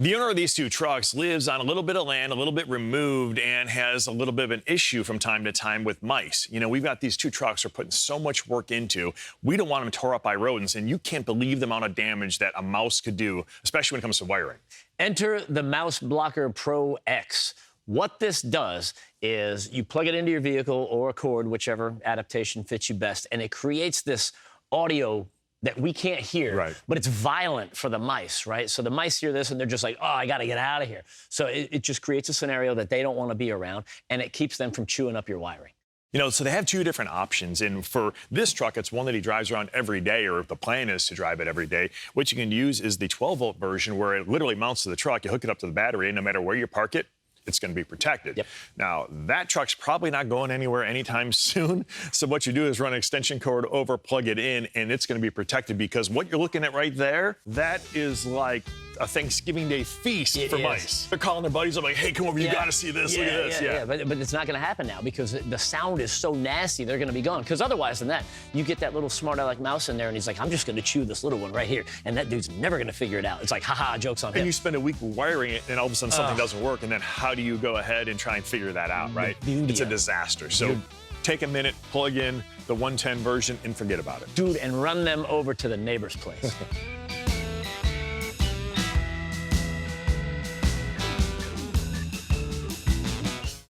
The owner of these two trucks lives on a little bit of land, a little bit removed, and has a little bit of an issue from time to time with mice. You know, we've got these two trucks we're putting so much work into. We don't want them tore up by rodents, and you can't believe the amount of damage that a mouse could do, especially when it comes to wiring. Enter the MouseBlocker Pro X. What this does is you plug it into your vehicle or a cord, whichever adaptation fits you best, and it creates this audio that we can't hear, Right. but it's violent for the mice, right? So the mice hear this and they're just like, oh, I got to get out of here. So it just creates a scenario that they don't want to be around, and it keeps them from chewing up your wiring. You know, so they have two different options, and for this truck, it's one that he drives around every day, or if the plan is to drive it every day. What you can use is the 12-volt version, where it literally mounts to the truck. You hook it up to the battery, and no matter where you park it, it's going to be protected. Yep. Now, that truck's probably not going anywhere anytime soon. So what you do is run an extension cord over, plug it in, and it's going to be protected, because what you're looking at right there, that is like a Thanksgiving Day feast for mice. They're calling their buddies up like, hey, come over, you got to see this, look at this. Yeah. But it's not going to happen now, because the sound is so nasty, they're going to be gone. Because otherwise than that, you get that little smart aleck mouse in there, and he's like, I'm just going to chew this little one right here. And that dude's never going to figure it out. It's like, haha, joke's on him. And you spend a week wiring it, and all of a sudden something doesn't work, and then how do you go ahead and try and figure that out, right? It's a disaster. So take a minute, plug in the 110 version, and forget about it. Dude, and run them over to the neighbor's place.